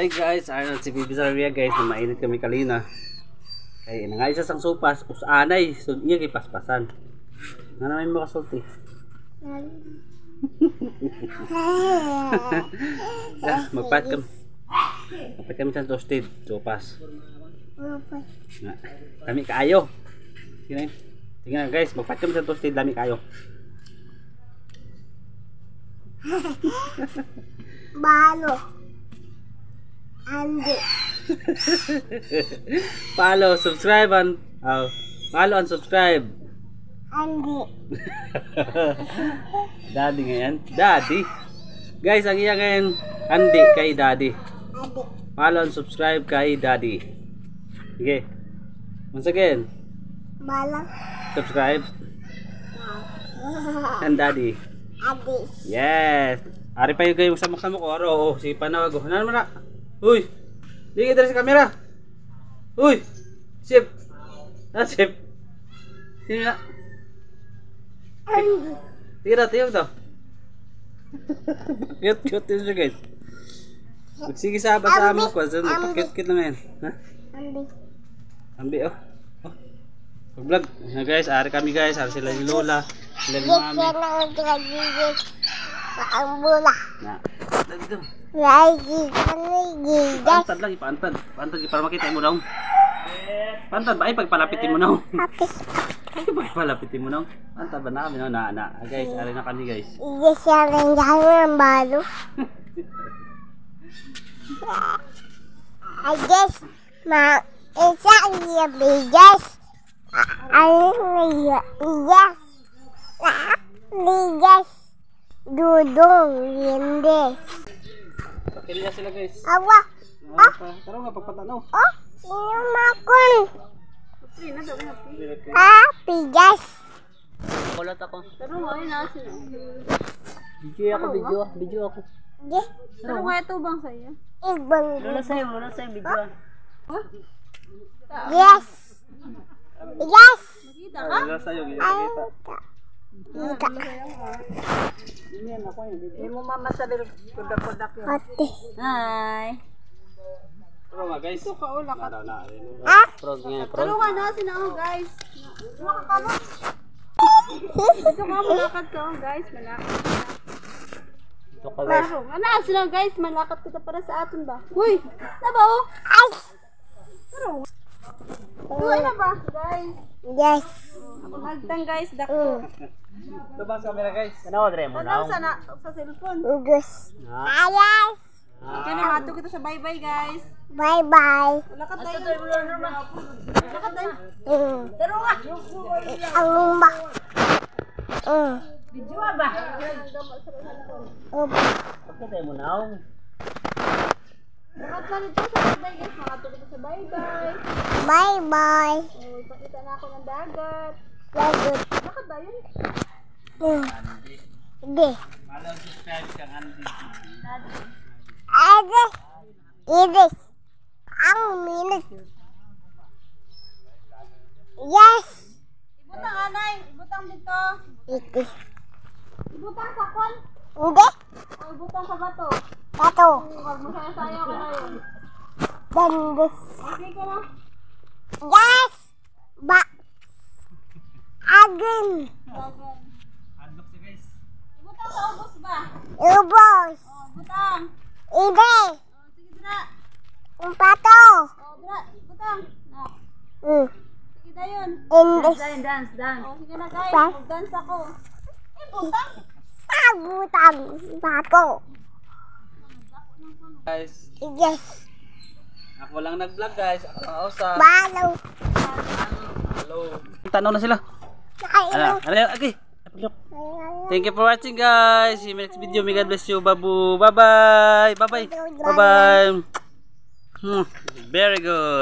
Hi guys, ayun si Bibi Saria guys, na mainit kami kalina. Kaya nangay sa sang sopas, usanay, so iya kay paspasan. Nga naman mo kasulti. Magpat kami sa toasted, sopas. Nga, dami kaayo. Tingnan guys, magpat kami sa toasted, dami kaayo. Balo. Andi. Follow, subscribe and follow and subscribe. Andi. Daddy ngayon. Daddy. Guys, ang iya ngayon Andi kay Daddy. Andi. Follow and subscribe kay Daddy. Okay. Once again. Balo. Subscribe. And Daddy. Adi. Yes. Ari pa yung kayo samak-samak ko. Oh, si Panawag. Ano naman na? Uy. Lingit dari sa kamera. Uy. Sip. Sip. Sino na? Andi. Tira, tiyog daw. Cute yun siya guys. Magsige sa mo ko. Cute lang yan. Ha? Andi. Ambi oh. Pag-vlog. Guys, ari kami guys. Ari sila ni Lola. Sila ni Mami. Ang bola. Na. Dito. Lagi. Pantad lang, ipantad. Pantad para makita mo daw. Pantad ba? Ay, pagpalapitin mo daw. Ay, pagpalapitin mo daw. Pantad ba na kami? Na. Guys, ari na kami guys. Iya siya rin ang balo. I guess, isa iya bigas. Bigas. Bigas. Dudong, hindi. Pakilya sila guys. Awa. Taro nga, pagpatanaw. Oh, sino makon? Bigas. Kulot ako. Taro nga yun na sila. Video ako. Di. Taro nga ito bang sa'yo? Ibang. Muna sa'yo, video. Yes. Yes. Makita ka? Muna sa'yo, Ay, kita. Ika. Hindi mo mamasalir. Kudak-kudak yun. Ate. Hi. Taro nga guys. Ito ka ula ka. Ah? Prog nga, Taro prog. nga na sila ako guys. Makakama. Ito ka malakad ka guys. Malakad ka. Ito ka guys. Taro. Ano sila guys. Malakad ka para sa atin ba? Uy. Naba oh. Ay. Taro. Uy na ba guys? Yes. Magtang guys. Dako. Ito ba sa camera guys? Ano, Dre mo Ano sana sa cellphone? Ugos. Ayas. Kaya na mato kita sa bye-bye guys. Bye-bye. Lakad tayo. Lakad tayo. Taro nga. Ang lumba. Video ba? Pakita mo na. Lakad na nito sa bye-bye guys. Makato kita sa bye-bye. Bye-bye. Ipakita na ako ng dagat. Lagot. Lakad ba yun? Hindi. Follow, subscribe kang Andy. Ade. Iris. Ang minus. Yes. Ibutang anay. Ibutang dito. Ito. Ibutang sa kon. Hindi. O ibutang sa bato. Tato. Huwag mo sayang-sayang ko na yun. Dandes. Okay ka na? Yes. Ba. Agin. Dagan. Unlock siya guys. Ibutang sa ubos ba? Ubos. O ibutang. Ide. O sige dira. Ang pato. O dira. Ibutang. Na. Sige na yun. Indes. Dance. O sige na guys. Sa? Mag-dance ako. Ibutang. Pagutang. Pato. Guys, Yes. ako lang nag-vlog guys. Ako lang sa. Balo. Hello. Tanaw na sila. Ay. Okay. Thank you for watching guys. See you next video. May God bless you, babu. Bye bye. Bye bye. Bye bye. Very good.